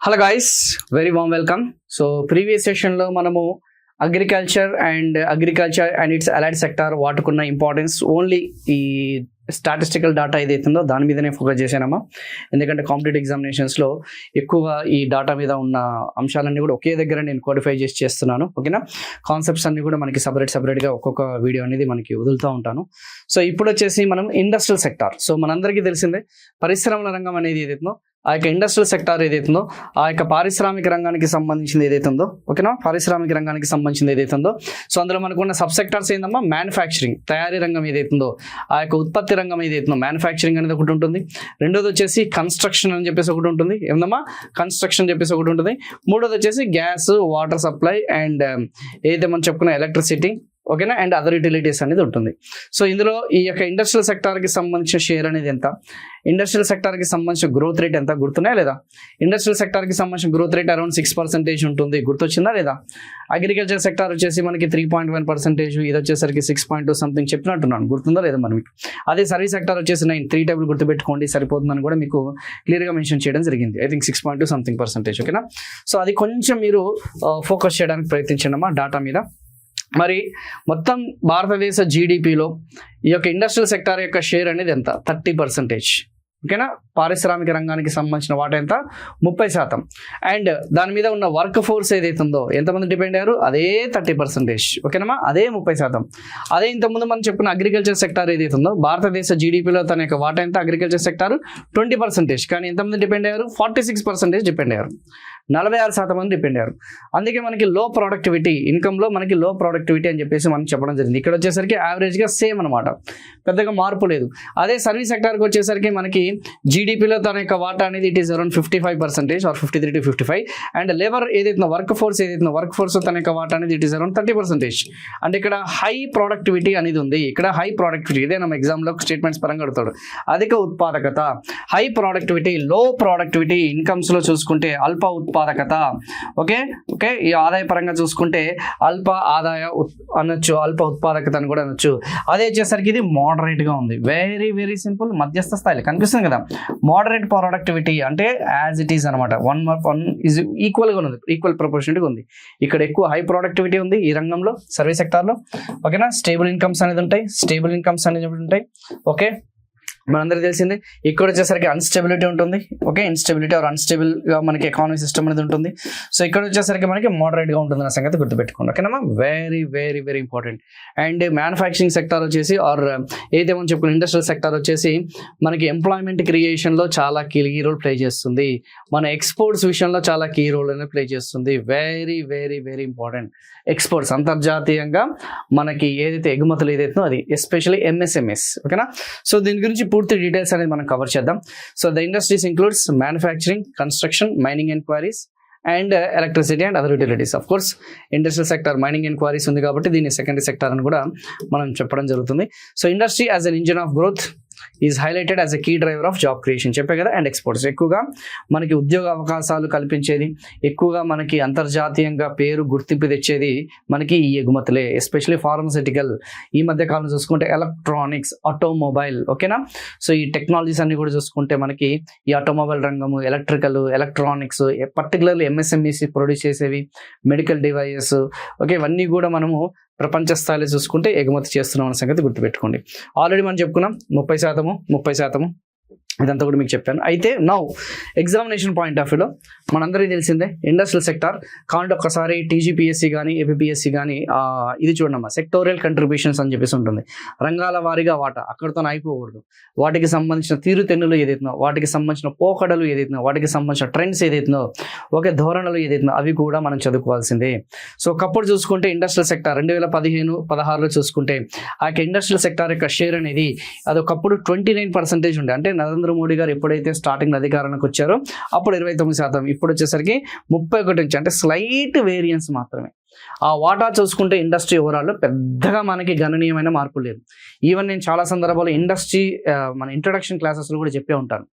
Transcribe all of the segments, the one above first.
Hello guys, very warm welcome. So previous సెషన్లో మనము agriculture and its allied sector వాటికున్న importance only ఈ statistical data ఏదైతుందో దాని మీదనే ఫోకస్ చేశానమ్మా. ఎందుకంటే కాంపిటేటివ్ ఎగ్జామినేషన్స్లో ఎక్కువగా ఈ డేటా మీద ఉన్న అంశాలన్నీ కూడా ఒకే దగ్గర నేను కోడిఫై చేస్తున్నాను. ఓకేనా, కాన్సెప్ట్స్ అన్ని కూడా మనకి సపరేట్గా ఒక్కొక్క వీడియో అనేది మనకి వదులుతూ ఉంటాను. సో ఇప్పుడు వచ్చేసి మనం ఇండస్ట్రియల్ సెక్టార్. సో మనందరికీ తెలిసిందే పరిశ్రమల రంగం అనేది ఏదైతుందో ఆ యొక్క ఇండస్ట్రియల్ సెక్టార్ ఏదైతుందో ఆ యొక్క పారిశ్రామిక రంగానికి సంబంధించింది ఏదైతుందో, ఓకేనా, పారిశ్రామిక రంగానికి సంబంధించింది ఏదైతుందో. సో అందులో మనకున్న సబ్ సెక్టార్స్ ఏందమ్మా, మ్యానుఫ్యాక్చరింగ్, తయారీ రంగం ఏదైతుందో ఆ యొక్క ఉత్పత్తి రంగం ఏదైతుందో మ్యానుఫ్యాక్చరింగ్ అనేది ఒకటి ఉంటుంది. రెండోది వచ్చేసి కన్స్ట్రక్షన్ అని చెప్పేసి ఒకటి ఉంటుంది. ఏమన్నా కన్స్ట్రక్షన్ చెప్పేసి ఒకటి ఉంటుంది. మూడోది వచ్చేసి గ్యాస్, వాటర్ సప్లై అండ్ ఏదైతే మనం చెప్పుకున్న ఎలక్ట్రిసిటీ, ఓకేనా, అండ్ అదర్ యూటిలిటీస్ అనేది ఉంటుంది. సో ఇందులో ఈ యొక్క ఇండస్ట్రియల్ సెక్టార్కి సంబంధించిన షేర్ అనేది ఎంత, ఇండస్ట్రియల్ సెక్టార్కి సంబంధించిన గ్రోత్ రేట్ ఎంత గుర్తున్నాయా లేదా? ఇండస్ట్రియల్ సెక్టార్కి సంబంధించిన గ్రోత్ రేట్ అరౌండ్ 6% ఉంటుంది, గుర్తొచ్చిందా లేదా? అగ్రికల్చర్ సెక్టార్ వచ్చేసి మనకి 3.1%, ఇది వచ్చేసరికి 6.2 సంథింగ్ చెప్పినట్టున్నాను, గుర్తుందా లేదా మరి మీకు? అదే సర్వీస్ సెక్టార్ వచ్చేసి 9, 3 టేబుల్ గుర్తుపెట్టుకోండి సరిపోతుందని కూడా మీకు క్లియర్గా మెన్షన్ చేయడం జరిగింది. ఐ థింక్ 6.2 సంథింగ్%, ఓకేనా. సో అది కొంచెం మీరు ఫోకస్ చేయడానికి ప్రయత్నించండి అమ్మా డేటా మీద. మరి మొత్తం భారతదేశ జీడిపిలో ఈ యొక్క ఇండస్ట్రియల్ సెక్టార్ యొక్క షేర్ అనేది ఎంత? 30%, ఓకేనా. పారిశ్రామిక రంగానికి సంబంధించిన వాటా ఎంత? 30%. అండ్ దాని మీద ఉన్న వర్క్ ఫోర్స్ ఏదైతుందో ఎంతమంది డిపెండ్ అయ్యారు? అదే 30%, ఓకేనమ్మా, అదే 30%. అదే ఇంతకుముందు మనం చెప్పుకున్న అగ్రికల్చర్ సెక్టార్ ఏదైతుందో భారతదేశ జీడిపిలో తన యొక్క వాటా ఎంత? అగ్రికల్చర్ సెక్టార్ 20%, కానీ ఎంతమంది డిపెండ్ అయ్యారు? 46% డిపెండ్ అయ్యారు, 46% మంది డిపెండ్ అయ్యారు. అందుకే మనకి లో ప్రొడక్టివిటీ, ఇన్కమ్లో మనకి లో ప్రొడక్టివిటీ అని చెప్పేసి మనం చెప్పడం జరిగింది. ఇక్కడ వచ్చేసరికి యావరేజ్గా సేమ్ అనమాట, పెద్దగా మార్పు లేదు. అదే సర్వీస్ సెక్టార్కి వచ్చేసరికి మనకి జీడిపిలో తన యొక్క వాటా అనేది it is around 55% or 53 to 55. And labour ఏదైతే వర్క్ ఫోర్స్ వర్క్ ఫోర్స్ తన యొక్క వాటా అనేది ఇట్ ఈస్ అరౌండ్ 30%. అంటే ఇక్కడ హై ప్రొడక్టివిటీ అనేది ఉంది. ఇక్కడ హై ప్రొడక్టివిటీ, ఇదే ನಮ್ಮ ఎగ్జామ్లో స్టేట్మెంట్స్ పరంగా అడుగుతాడు. అధిక ఉత్పాదకత, హై ప్రొడక్టివిటీ, లో ప్రొడక్టివిటీ. ఇన్కమ్స్లో చూసుకుంటే అల్ప ఉత్పాదకత, ఓకే, ఈ ఆదాయ పరంగా చూసుకుంటే అల్ప ఆదాయ అనొచ్చు, అల్ప ఉత్పాదకత అని కూడా అనొచ్చు. అదే వచ్చేసరికి ఇది మోడరేట్గా ఉంది, వెరీ వెరీ సింపుల్, మధ్యస్థ స్థాయిలో కనిపిస్తుంది కదా. మోడరేట్ ప్రొడక్టివిటీ అంటే యాజ్ ఇట్ ఈస్ అనమాట, 1 ఈజ్ ఈక్వల్గా ఉంది, ఈక్వల్ ప్రపోర్షనట్గా ఉంది. ఇక్కడ ఎక్కువ హై ప్రొడక్టివిటీ ఉంది ఈ రంగంలో, సర్వీస్ సెక్టార్లో, ఓకేనా. స్టేబుల్ ఇన్కమ్స్ అనేది ఉంటాయి, ఓకే. మనందరికీ తెలిసిందే. ఇక్కడ వచ్చేసరికి అన్స్టెబిలిటీ ఉంటుంది, ఓకే, ఇన్స్టెబిలిటీ ఆర్ అన్స్టేబుల్గా మనకి ఎకానమీ సిస్టమ్ అనేది ఉంటుంది. సో ఇక్కడ వచ్చేసరికి మనకి మోడరేట్గా ఉంటుంది అన్న సంగతి గుర్తుపెట్టుకోండి, ఓకేనా. Very very very important. And manufacturing sector వచ్చేసి ఆర్ ఏదైతే మనం చెప్పుకున్న ఇండస్ట్రియల్ సెక్టార్ వచ్చేసి మనకి ఎంప్లాయ్మెంట్ క్రియేషన్లో చాలా కీ రోల్ ప్లే చేస్తుంది. మన ఎక్స్పోర్ట్స్ విషయంలో చాలా కీ రోల్ అనేది ప్లే చేస్తుంది. Very very very important. Exports అంతర్జాతీయంగా మనకి ఏదైతే ఎగుమతులు ఏదైతే అది ఎస్పెషల్లీ ఎంఎస్ఎంఎస్, ఓకేనా. సో దీని గురించి పూర్తి డీటెయిల్స్ అనేది మనం కవర్ చేద్దాం. So the industries includes manufacturing, construction, mining and queries and electricity and other utilities. Of course industrial sector mining and queries ఉంది కాబట్టి దీన్ని సెకండరీ సెక్టర్ అని కూడా మనం చెప్పడం జరుగుతుంది. So industry as an engine of growth is highlighted as a key driver of job creation, చెప్పే కదా. అండ్ ఎక్స్పోర్ట్స్, ఎక్కువగా మనకి ఉద్యోగ అవకాశాలు కల్పించేది, ఎక్కువగా మనకి అంతర్జాతీయంగా పేరు గుర్తింపు తెచ్చేది మనకి ఈ ఎగుమతులే. ఎస్పెషల్లీ ఫార్మస్యూటికల్, ఈ మధ్య కాలం చూసుకుంటే ఎలక్ట్రానిక్స్, ఆటోమొబైల్, ఓకేనా. సో ఈ టెక్నాలజీస్ అన్ని కూడా చూసుకుంటే మనకి ఈ ఆటోమొబైల్ రంగము, electrical, electronics, particularly MSMEs produce చేసేవి, మెడికల్ డివైజెస్, ఓకే, ఇవన్నీ కూడా మనము ప్రపంచ స్థాయిలో చూసుకుంటే ఎగుమతి చేస్తున్నాం అనే సంగతి గుర్తుపెట్టుకోండి. ఆల్రెడీ మనం చెప్పుకున్నాం 30%, ఇదంతా కూడా మీకు చెప్పాను. అయితే నౌ ఎగ్జామినేషన్ పాయింట్ ఆఫ్ వ్యూలో మనందరికీ తెలిసిందే ఇండస్ట్రియల్ సెక్టార్ కాబట్టి ఒక్కసారి టీజీపీఎస్సీ కానీ ఏపీఎస్సీ కానీ ఇది చూడమ్మా, సెక్టోరియల్ కంట్రిబ్యూషన్స్ అని చెప్పేసి ఉంటుంది. రంగాల వారీగా వాటా, అక్కడితో అయిపోకూడదు. వాటికి సంబంధించిన తీరుతెన్నులు ఏదైతుందో, వాటికి సంబంధించిన పోకడలు ఏదైతుందో, వాటికి సంబంధించిన ట్రెండ్స్ ఏదైతుందో, ఒకే ధోరణులు ఏదైతుందో అవి కూడా మనం చదువుకోవాల్సిందే. సో ఒకప్పుడు చూసుకుంటే ఇండస్ట్రియల్ సెక్టార్ 2015-16లో చూసుకుంటే ఆ యొక్క ఇండస్ట్రియల్ సెక్టార్ యొక్క షేర్ అనేది అది ఒకప్పుడు 29% ఉండే. అంటే నరేంద్ర మోడీ గారు ఎప్పుడైతే స్టార్టింగ్ అధికారానికి వచ్చారో అప్పుడు 29%, ఇప్పుడు వచ్చేసరికి 31 నుంచి, అంటే స్లైట్ వేరియన్స్ మాత్రమే. ఆ వాటా చూసుకుంటే ఇండస్ట్రీ ఓవరాల్లో పెద్దగా మనకి గణనీయమైన మార్పులు లేదు. ఈవెన్ నేను చాలా సందర్భాల్లో ఇండస్ట్రీ మన ఇంట్రొడక్షన్ క్లాసెస్లో కూడా చెప్పే ఉంటాను.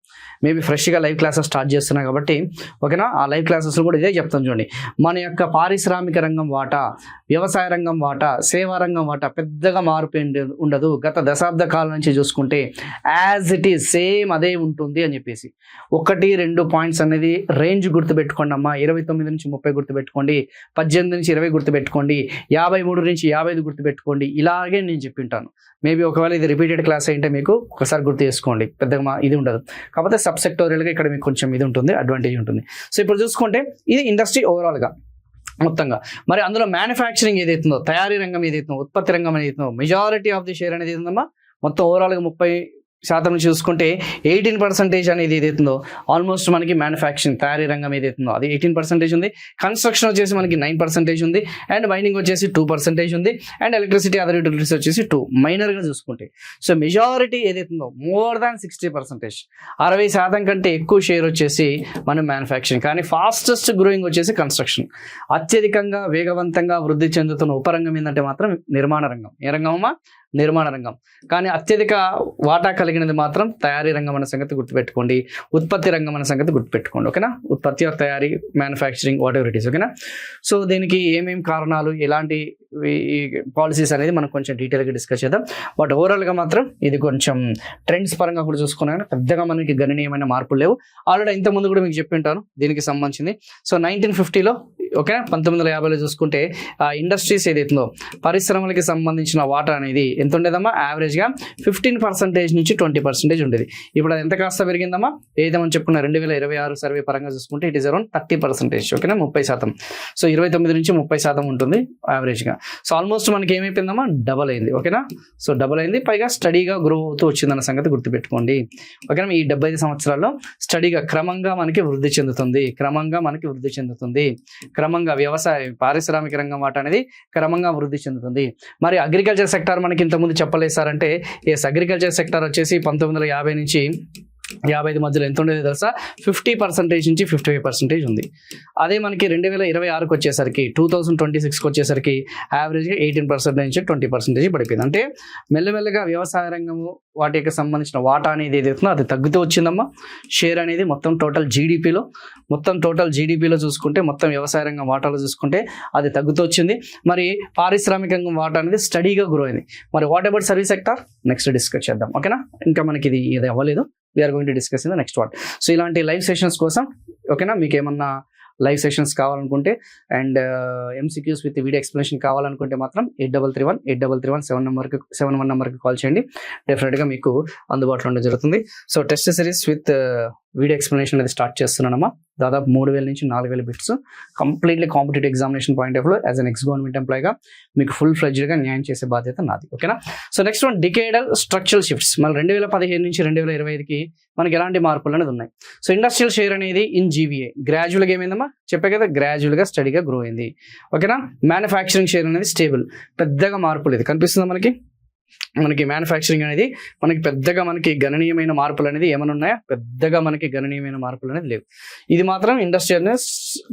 మేబీ ఫ్రెష్గా లైవ్ క్లాసెస్ స్టార్ట్ చేస్తున్నా కాబట్టి ఓకేనా, ఆ లైవ్ క్లాసెస్లో కూడా ఇదే చెప్తాను చూడండి. మన యొక్క పారిశ్రామిక రంగం వాటా, వ్యవసాయ రంగం వాటా, సేవా రంగం వాటా పెద్దగా మార్పు ఉండదు. గత దశాబ్ద కాలం నుంచి చూసుకుంటే యాజ్ ఇట్ ఈజ్ సేమ్ అదే ఉంటుంది అని చెప్పేసి 1-2 పాయింట్స్ అనేది రేంజ్ గుర్తుపెట్టుకోండి అమ్మా. 29 నుంచి 30 గుర్తుపెట్టుకోండి, 18 నుంచి 20 గుర్తుపెట్టుకోండి, 53 నుంచి 55 గుర్తుపెట్టుకోండి. ఇలాగే నేను చెప్పింటాను. మేబీ ఒకవేళ ఇది రిపీటెడ్ క్లాస్ అయితే మీకు ఒకసారి గుర్తు చేసుకోండి, పెద్దగా ఇది ఉండదు. కాకపోతే సబ్ సెక్టోరియల్గా ఇక్కడ మీకు కొంచెం ఇది ఉంటుంది, అడ్వాంటేజ్ ఉంటుంది. సో ఇప్పుడు చూసుకుంటే ఇది ఇండస్ట్రీ ఓవరాల్గా మొత్తంగా. మరి అందులో మ్యానుఫ్యాక్చరింగ్ ఏదైతుందో, తయారీ రంగం ఏదైతుందో, ఉత్పత్తి రంగం ఏదైతుందో, మెజారిటీ ఆఫ్ ది షేర్ అనేది ఏదమ్మా మొత్తం ఓవరాల్గా 30% నుంచి చూసుకుంటే 18% అనేది ఏదైతుందో ఆల్మోస్ట్ మనకి మ్యానుఫ్యాక్చరింగ్ తయారీ రంగం ఏదైతుందో అది 18% ఉంది. కన్స్ట్రక్షన్ వచ్చేసి మనకి 9% ఉంది, అండ్ మైనింగ్ వచ్చేసి 2% ఉంది, అండ్ ఎలక్ట్రిసిటీ అదర్ యూటిలిటీస్ వచ్చేసి 2 మైనర్గా చూసుకుంటే. సో మెజారిటీ ఏదైతుందో మోర్ దాన్ 60%, 60% కంటే ఎక్కువ షేర్ వచ్చేసి మన మ్యానుఫ్యాక్చరింగ్. కానీ ఫాస్టెస్ట్ గ్రోయింగ్ వచ్చేసి కన్స్ట్రక్షన్. అత్యధికంగా వేగవంతంగా వృద్ధి చెందుతున్న ఉపరంగం ఏంటంటే మాత్రం నిర్మాణ రంగం. ఏ రంగమమ్మా? నిర్మాణ రంగం. కానీ అత్యధిక వాటా కలిగినది మాత్రం తయారీ రంగం అనే సంగతి గుర్తుపెట్టుకోండి, ఉత్పత్తి రంగం అనే సంగతి గుర్తుపెట్టుకోండి. ఓకేనా, ఉత్పత్తి ఆర్ తయారీ, manufacturing, what ever it is. ఓకేనా, సో దీనికి ఏమేమి కారణాలు, ఎలాంటి పాలసీస్ అనేది మనం కొంచెం డీటెయిల్గా డిస్కస్ చేద్దాం. బట్ ఓవరాల్గా మాత్రం ఇది కొంచెం ట్రెండ్స్ పరంగా కూడా చూసుకున్నాను, పెద్దగా మనకి గణనీయమైన మార్పులు లేవు. ఆల్రెడీ ఇంతకుముందు కూడా మీకు చెప్పింటాను దీనికి సంబంధించింది. సో 1950లో ఓకేనా, 1950లో చూసుకుంటే ఆ ఇండస్ట్రీస్ ఏదైతుందో పరిశ్రమలకి సంబంధించిన వాటా అనేది ఎంత ఉండేదమ్మా? యావరేజ్గా 15% నుంచి 20% ఉండేది. ఇప్పుడు అది ఎంత కాస్త పెరిగిందమ్మా? ఏదైతే మనం చెప్పుకున్న 2026 సర్వే పరంగా చూసుకుంటే ఇట్ ఈస్ అరౌండ్ 30%. ఓకేనా, 30%. సో 29 నుంచి 30% ఉంటుంది యావరేజ్గా. సో ఆల్మోస్ట్ మనకి ఏమైపోయిందమ్మా? డబల్ అయింది. ఓకేనా, సో డబల్ అయింది, పైగా స్టడీగా గ్రో అవుతూ వచ్చిందన్న సంగతి గుర్తుపెట్టుకోండి. ఓకేనా, ఈ 75 సంవత్సరాల్లో స్టడీగా క్రమంగా మనకి వృద్ధి చెందుతుంది, క్రమంగా వ్యవసాయ పారిశ్రామిక రంగం వాటా అనేది క్రమంగా వృద్ధి చెందుతుంది. మరి అగ్రికల్చర్ సెక్టార్ మనకి ఇంతకుముందు చెప్పలేదు సార్ అంటే, ఎస్, అగ్రికల్చర్ సెక్టార్ వచ్చేసి 1950 నుంచి 55 మధ్యలో ఎంత ఉండేది తెలుసా? 50% నుంచి 55% ఉంది. అదే మనకి 2026కి వచ్చేసరికి 2026కి వచ్చేసరికి యావరేజ్గా 18% నుంచి 20% పడిపోయింది. అంటే మెల్లమెల్లగా వ్యవసాయ రంగము వాటి యొక్క సంబంధించిన వాటా అనేది ఏదైతుందో అది తగ్గుతూ వచ్చిందమ్మా. షేర్ అనేది మొత్తం టోటల్ జీడిపిలో చూసుకుంటే, మొత్తం వ్యవసాయ రంగం వాటాలో చూసుకుంటే అది తగ్గుతూ వచ్చింది. మరి పారిశ్రామిక రంగం వాటా అనేది స్టడీగా గ్రో అయింది. మరి what about service sector next discuss చేద్దాం. ఓకేనా, ఇంకా మనకి ఇది అవ్వలేదు, we're going to discuss in the next one. So ఇలాంటి లైవ్ సెషన్స్ కోసం ఓకేనా, మీకు ఏమన్నా లైవ్ సెషన్స్ కావాలనుకుంటే and MCQs with video explanation కావాలనుకుంటే మాత్రం 8331 నెంబర్కి కాల్ చేయండి. డెఫినెట్గా మీకు అందుబాటులో ఉండడం జరుగుతుంది. So test series with video explanation అనేది స్టార్ట్ చేస్తున్నానమ్మా. దాదాపు 3000 నుంచి 4000 bits completely competitive examination point of లో యాజ్ అన్ ఎక్స్ గవర్నమెంట్ ఎంప్లాయీగా మీకు ఫుల్ ఫ్లెడ్జ్డ్గా న్యాయం చేసే బాధ్యత నాది. ఓకేనా, so next one decadal structural shifts. మళ్ళీ 2015 నుంచి 2025కి మనకి ఎలాంటి మార్పులు అనేది ఉన్నాయి. సో ఇండస్ట్రియల్ షేర్ అనేది ఇన్ జీవీఏ గ్రాడ్యువల్గా ఏమైందమ్మా? చెప్పే కదా, గ్రాడ్యువల్గా స్టడీగా గ్రో అయింది. ఓకేనా, మ్యానుఫ్యాక్చరింగ్ షేర్ అనేది స్టేబుల్, పెద్దగా మార్పు లేదు. కనిపిస్తుందా మనకి మ్యానుఫ్యాక్చరింగ్ అనేది పెద్దగా గణనీయమైన మార్పులు అనేది ఏమైనా ఉన్నాయా? పెద్దగా గణనీయమైన మార్పులు అనేది లేవు. ఇది మాత్రం ఇండస్ట్రీ అనేది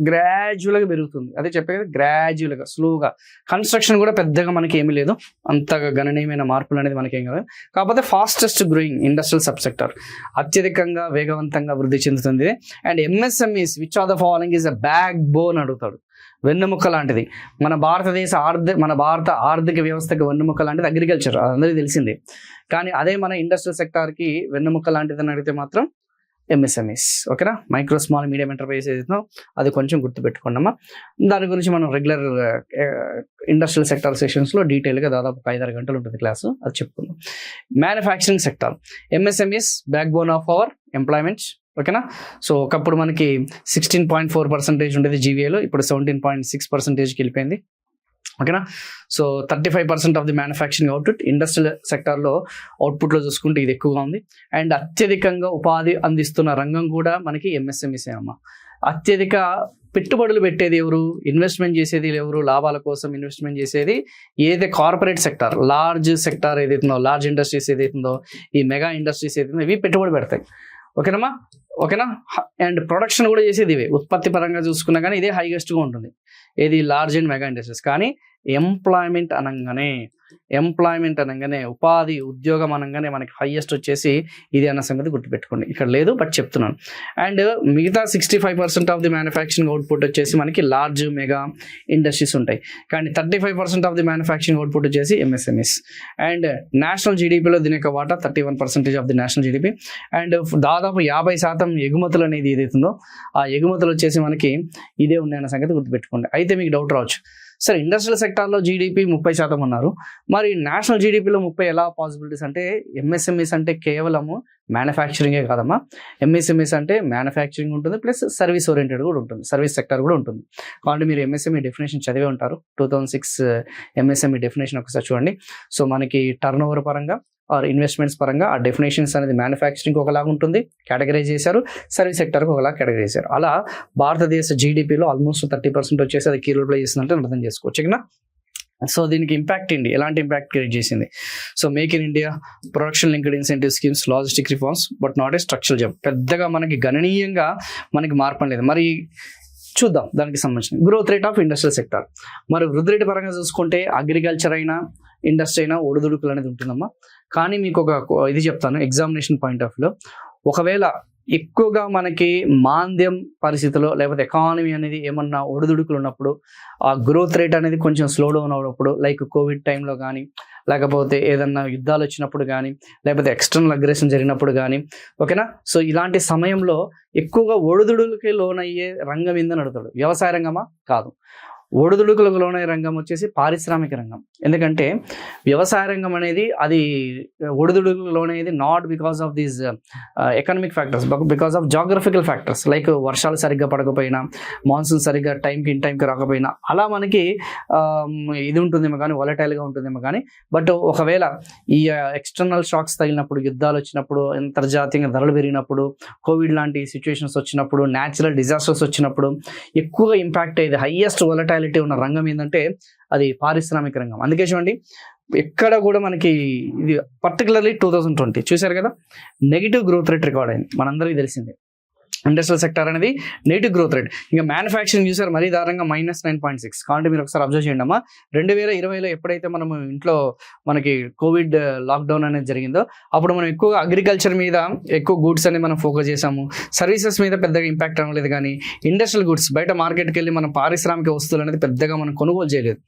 గ్రాడ్యువల్గా పెరుగుతుంది. అదే చెప్పే కదా, గ్రాడ్యువల్గా స్లోగా. కన్స్ట్రక్షన్ కూడా పెద్దగా ఏమీ లేదు, అంతగా గణనీయమైన మార్పులు అనేది ఏం కాదు. కాకపోతే fastest growing industrial sub sector, అత్యధికంగా వేగవంతంగా వృద్ధి చెందుతుంది. And MSMEs which are the following is a backbone అడుగుతాడు. వెన్నెముక్క లాంటిది మన భారత ఆర్థిక వ్యవస్థకి వెన్నెముక్క లాంటిది అగ్రికల్చర్, అందరికీ తెలిసిందే. కానీ అదే మన ఇండస్ట్రియల్ సెక్టార్కి వెన్నెముక్క లాంటిది అని అడిగితే మాత్రం ఎంఎస్ఎంఈస్. ఓకేనా, మైక్రో స్మాల్ మీడియం ఎంటర్ప్రైజ్ ఏదైతుందో అది కొంచెం గుర్తుపెట్టుకోండమ్మా. దాని గురించి మనం రెగ్యులర్ ఇండస్ట్రియల్ సెక్టార్ సెషన్స్లో డీటెయిల్గా దాదాపు 5-6 గంటలు ఉంటుంది క్లాసు, అది చెప్పుకుందాం. Manufacturing sector, MSMEs back bone of our employment. ఓకేనా, సో ఒకప్పుడు మనకి 16.4% ఉండేది జీవీఏలో, ఇప్పుడు 17.6%కి వెళ్ళిపోయింది. ఓకేనా, so 35% of the manufacturing output industrial సెక్టార్లో అవుట్పుట్లో చూసుకుంటే ఇది ఎక్కువగా ఉంది. అండ్ అత్యధికంగా ఉపాధి అందిస్తున్న రంగం కూడా మనకి ఎంఎస్ఎంఈసే అమ్మ. అత్యధిక పెట్టుబడులు పెట్టేది ఎవరు? ఇన్వెస్ట్మెంట్ చేసేది ఎవరు? లాభాల కోసం ఇన్వెస్ట్మెంట్ చేసేది ఏదైతే కార్పొరేట్ సెక్టార్, లార్జ్ సెక్టార్ ఏదైతుందో, లార్జ్ ఇండస్ట్రీస్ ఏదైతుందో, ఈ మెగా ఇండస్ట్రీస్ ఏదైతుందో ఇవి పెట్టుబడి పెడతాయి. ఓకేనమ్మా, ఓకేనా. అండ్ ప్రొడక్షన్ కూడా చేసేది ఇవే, ఉత్పత్తి పరంగా చూసుకున్నా కానీ ఇదే హైయెస్ట్గా ఉంటుంది, ఏది లార్జ్ అండ్ మెగా ఇండస్ట్రీస్. కానీ ఎంప్లాయ్మెంట్ అనగానే ఉపాధి ఉద్యోగం అనగానే మనకి హైయెస్ట్ వచ్చేసి ఇది అన్న సంగతి గుర్తుపెట్టుకోండి. ఇక్కడ లేదు బట్ చెప్తున్నాను. అండ్ మిగతా 65% ఆఫ్ ది మ్యానుఫ్యాక్చరింగ్ అవుట్పుట్ వచ్చేసి మనకి లార్జ్ మెగా ఇండస్ట్రీస్ ఉంటాయి. కానీ 35% ఆఫ్ ది మ్యానుఫ్యాక్చరింగ్ అవుట్పుట్ వచ్చేసి ఎంఎస్ఎంఈస్. అండ్ నేషనల్ జీడిపిలో దీని యొక్క వాటా 31% of the national GDP. And దాదాపు 50% ఎగుమతులు అనేది ఏదైతుందో ఆ ఎగుమతులు వచ్చేసి మనకి ఇదే ఉన్నాయన్న సంగతి గుర్తుపెట్టుకోండి. అయితే మీకు డౌట్ రావచ్చు, సరే ఇండస్ట్రియల్ సెక్టార్లో జీడిపి 30% అన్నారు, మరి నేషనల్ జీడిపిలో 30 ఎలా పాసిబిలిటీస్ అంటే ఎంఎస్ఎంఈస్ అంటే కేవలము మ్యానుఫ్యాక్చరింగే కాదమ్మా. ఎంఎస్ఎంఈస్ అంటే మ్యానుఫ్యాక్చరింగ్ ఉంటుంది ప్లస్ సర్వీస్ ఓరియంటెడ్ కూడా ఉంటుంది, సర్వీస్ సెక్టర్ కూడా ఉంటుంది. కాబట్టి మీరు ఎంఎస్ఎంఈ డెఫినేషన్ చదివే ఉంటారు, 2006 ఎంఎస్ఎంఈ డెఫినేషన్ ఒకసారి చూడండి. సో మనకి టర్న్ ఓవర్ పరంగా ఆర్ ఇన్వెస్ట్మెంట్స్ పరంగా ఆ డెఫినేషన్స్ అనేది మ్యానుఫ్యాక్చరింగ్ ఒకలాగా ఉంటుంది, కేటగరైజ్ చేశారు, సర్వీస్ సెక్టర్కి ఒకలా కేటగరైజ్ చేశారు. అలా భారతదేశ జీడిపిలో ఆల్మోస్ట్ 30% వచ్చేసి అది కీ రోల్ ప్లే చేస్తుందంటే అర్థం చేసుకోవచ్చు. ఓకేనా. సో దీనికి ఇంపాక్ట్ ఏంటి, ఎలాంటి ఇంపాక్ట్ క్రియేట్ చేసింది? So make in India, production linked incentive schemes, logistic reforms, but not a structural job. పెద్దగా మనకి గణనీయంగా మనకి మార్పు లేదు. మరి చూద్దాం దానికి సంబంధించిన growth rate of industrial sector. మరి వృద్ధి రేటు పరంగా చూసుకుంటే అగ్రికల్చర్ అయినా ఇండస్ట్రీ అయినా ఒడిదుడుకులు అనేది ఉంటుందమ్మా. కానీ మీకు ఒక ఇది చెప్తాను, ఎగ్జామినేషన్ పాయింట్ ఆఫ్ వ్యూలో ఒకవేళ ఎక్కువగా మనకి మాంద్యం పరిస్థితిలో లేకపోతే ఎకానమీ అనేది ఏమన్నా ఒడిదుడుకులు ఉన్నప్పుడు, ఆ గ్రోత్ రేట్ అనేది కొంచెం స్లో డౌన్ అవ్వప్పుడు, లైక్ కోవిడ్ టైంలో కానీ, లేకపోతే ఏదన్నా యుద్ధాలు వచ్చినప్పుడు కానీ, లేకపోతే ఎక్స్టర్నల్ అగ్రెషన్ జరిగినప్పుడు కానీ, ఓకేనా. సో ఇలాంటి సమయంలో ఎక్కువగా ఒడిదుడుకులకి లోనయ్యే రంగం ఏందని అడుగుతాడు. వ్యవసాయ రంగమా? కాదు. ఒడిదుడుకులకు లోనయ్యే రంగం వచ్చేసి పారిశ్రామిక రంగం. ఎందుకంటే వ్యవసాయ రంగం అనేది అది ఒడిదుడుకులకు లోనయ్యేది not because of these economic factors, because of geographical factors, like వర్షాలు సరిగ్గా పడకపోయినా, మాన్సూన్ సరిగ్గా టైంకి ఇన్ టైంకి రాకపోయినా, అలా మనకి ఇది ఉంటుందేమో కానీ, వాలటైల్గా ఉంటుందేమో కానీ. బట్ ఒకవేళ ఈ ఎక్స్టర్నల్ షాక్స్ తగిలినప్పుడు, యుద్ధాలు వచ్చినప్పుడు, అంతర్జాతీయంగా ధరలు పెరిగినప్పుడు, కోవిడ్ లాంటి సిచ్యువేషన్స్ వచ్చినప్పుడు, న్యాచురల్ డిజాస్టర్స్ వచ్చినప్పుడు ఎక్కువగా ఇంపాక్ట్ అయ్యేది, హైయెస్ట్ వాలటైలిటీ ఉన్న రంగం ఏంటంటే అది పారిశ్రామిక రంగం. అందుకే చూడండి ఎక్కడ కూడా మనకి ఇది పర్టికులర్లీ 2020 చూశారు కదా, నెగిటివ్ గ్రోత్ రేట్ రికార్డ్ అయింది, మనందరికీ తెలిసిందే. ఇండస్ట్రియల్ సెక్టర్ అనేది నెగిటివ్ గ్రోత్ రేట్. ఇంకా మ్యానుఫ్యాక్చరింగ్ చూసారు మరీ దారుణంగా -9.6. కాబట్టి మీరు ఒకసారి అబ్జర్వ్ చేయండి అమ్మా. 2020లో ఎప్పుడైతే మనము ఇంట్లో మనకి కోవిడ్ లాక్డౌన్ అనేది జరిగిందో అప్పుడు మనం ఎక్కువగా అగ్రికల్చర్ మీద ఎక్కువ గూడ్స్ అనేది మనం ఫోకస్ చేసాము, సర్వీసెస్ మీద పెద్దగా ఇంపాక్ట్ అవ్వలేదు. కానీ ఇండస్ట్రియల్ గూడ్స్ బయట మార్కెట్కి వెళ్ళి మనం పారిశ్రామిక వస్తువులు అనేది పెద్దగా మనం కొనుగోలు చేయలేదు.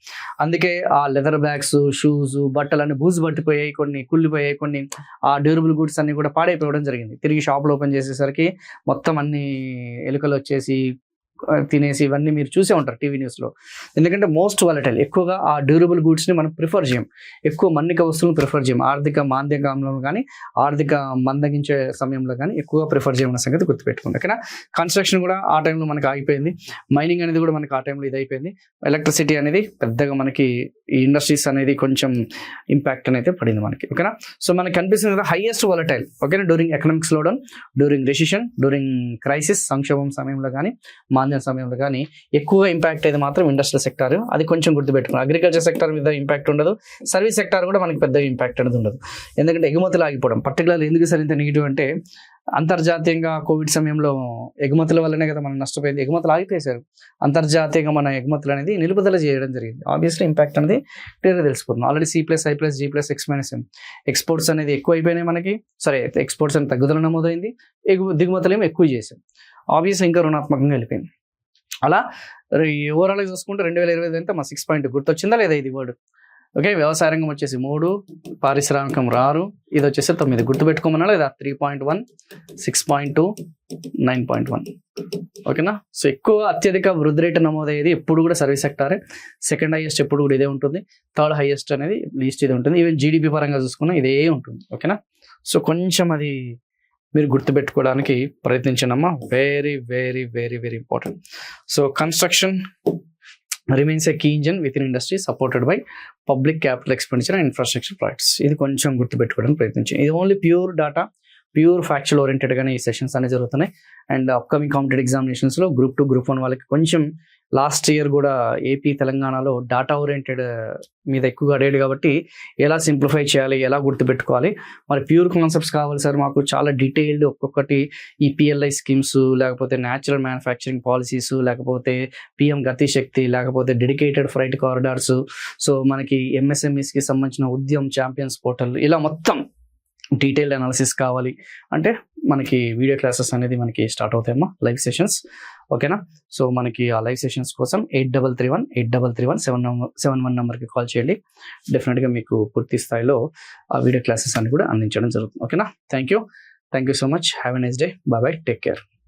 అందుకే ఆ లెదర్ బ్యాగ్స్, షూస్, బట్టలు అన్ని బూజు పట్టిపోయాయి, కొన్ని కుళ్ళిపోయాయి, కొన్ని ఆ డ్యూరబుల్ గూడ్స్ అన్ని కూడా పాడైపోవడం జరిగింది. తిరిగి షాపులు ఓపెన్ చేసేసరికి మొత్తం అన్ని ఎలుకలు వచ్చేసి తినేసి ఇవన్నీ మీరు చూసే ఉంటారు టీవీ న్యూస్లో. ఎందుకంటే మోస్ట్ వాలటైల్, ఎక్కువగా ఆ డ్యూరబుల్ గూడ్స్ని మనం ప్రిఫర్ చేయం, ఎక్కువ మన్నిక వస్తువులను ప్రిఫర్ చేయం. ఆర్థిక మాంద్యంలో కానీ, ఆర్థిక మందగించే సమయంలో కానీ ఎక్కువగా ప్రిఫర్ చేయమన్న సంగతి గుర్తుపెట్టుకోండి. ఓకేనా. కన్స్ట్రక్షన్ కూడా ఆ టైంలో మనకి ఆగిపోయింది, మైనింగ్ అనేది కూడా మనకి ఆ టైంలో ఇది అయిపోయింది, ఎలక్ట్రిసిటీ అనేది పెద్దగా మనకి ఈ ఇండస్ట్రీస్ అనేది కొంచెం ఇంపాక్ట్ అనేది పడింది మనకి. ఓకేనా. సో మనకి కనిపిస్తుంది కదా హైయెస్ట్ వాలటైల్. ఓకేనా. During economic slowdown, during recession, during crisis, సంక్షోభం సమయంలో కానీ, మాంద్యం సమయంలో కానీ ఎక్కువగా ఇంపాక్ట్ అయితే మాత్రం ఇండస్ట్రియల్ సెక్టార్. అది కొంచెం గుర్తుపెట్టుకున్నాం. అగ్రికల్చర్ సెక్టార్ మీద ఇంపాక్ట్ ఉండదు, సర్వీస్ సెక్టార్ కూడా మనకి పెద్దగా ఇంపాక్ట్ అనేది ఉండదు. ఎందుకంటే ఎగుమతులు ఆగిపోవడం పర్టికులర్ ఎందుకు సార్ ఇంత నెగిటివ్ అంటే, అంతర్జాతీయంగా కోవిడ్ సమయంలో ఎగుమతుల వల్లనే కదా మనం నష్టపోయింది. ఎగుమతులు ఆగిపోయేశారు, అంతర్జాతీయంగా మన ఎగుమతులు అనేది నిలుపుదల చేయడం జరిగింది. ఆబ్వియస్లీ ఇంపాక్ట్ అనేది క్లియర్గా తెలిసిపోతుంది. ఆల్రెడీ C+I+G+X-M ఎక్స్పోర్ట్స్ అనేది ఎక్కువ అయిపోయినాయి మనకి. సరే ఎక్స్పోర్ట్స్ అని తగ్గుదల నమోదైంది, దిగుమతులు ఏమో ఎక్కువ చేసాం, ఆబ్వియస్గా ఇంకా రుణాత్మకంగా వెళ్ళిపోయింది. అలా ఓవరాల్గా చూసుకుంటే 2020 అంతా మా 6 గుర్తొచ్చిందా లేదా ఇది వర్డ్? ఓకే. వ్యవసాయ రంగం వచ్చేసి 3, పారిశ్రామికం 6, ఇది వచ్చేసి 9. గుర్తుపెట్టుకోమన్నా లేదా 3.1, 6.2, 9.1. ఓకేనా. సో ఎక్కువ అత్యధిక వృద్ధి రేటు నమోదయ్యేది ఎప్పుడు కూడా సర్వీస్ సెక్టారే. సెకండ్ హైయెస్ట్ ఎప్పుడు కూడా ఇదే ఉంటుంది, థర్డ్ హైయెస్ట్ అనేది లీస్ట్ ఇది ఉంటుంది. ఈవెన్ జీడిపి పరంగా చూసుకున్నా ఇదే ఉంటుంది. ఓకేనా. సో కొంచెం అది మీరు గుర్తుపెట్టుకోవడానికి ప్రయత్నించండమ్మా. Very very very very important. So construction remains a key engine within industry supported by public capital expenditure and infrastructure projects. ఇది కొంచెం గుర్తుపెట్టుకోవడానికి ప్రయత్నించండి. ఇది only pure data pure factual ఓరియంటెడ్గానే ఈ సెషన్స్ అనేవి జరుగుతున్నాయి. అండ్ అప్కమింగ్ కాంపిటేటివ్ ఎగ్జామినేషన్స్లో గ్రూప్ 2 గ్రూప్ 1 వాళ్ళకి కొంచెం లాస్ట్ ఇయర్ కూడా ఏపీ తెలంగాణలో డాటా ఓరియంటెడ్ మీద ఎక్కువగా అడిగాడు కాబట్టి ఎలా సింప్లిఫై చేయాలి, ఎలా గుర్తుపెట్టుకోవాలి, మరి ప్యూర్ కాన్సెప్ట్స్ కావాలి సార్ మాకు చాలా డీటెయిల్డ్ ఒక్కొక్కటి ఈ పిఎల్ఐ స్కీమ్స్, లేకపోతే న్యాచురల్ మ్యానుఫ్యాక్చరింగ్ పాలసీస్, లేకపోతే పిఎం గతి శక్తి, లేకపోతే డెడికేటెడ్ ఫ్రైట్ కారిడార్స్, సో మనకి ఎంఎస్ఎంఈస్కి సంబంధించిన ఉద్యమ్ ఛాంపియన్స్ పోర్టల్, ఇలా మొత్తం డీటెయిల్డ్ అనాలిసిస్ కావాలి అంటే మనకి వీడియో క్లాసెస్ అనేది మనకి స్టార్ట్ అవుతాయమ్మా, లైవ్ సెషన్స్. ఓకేనా? సో మనకి ఆ లైవ్ సెషన్స్ కోసం 8331 నెంబర్కి కాల్ చేయండి. డెఫినెట్గా మీకు పూర్తి స్థాయిలో ఆ వీడియో క్లాసెస్ అని కూడా అందించడం జరుగుతుంది. ఓకేనా? Thank you so much. Have a nice day. Bye, take care.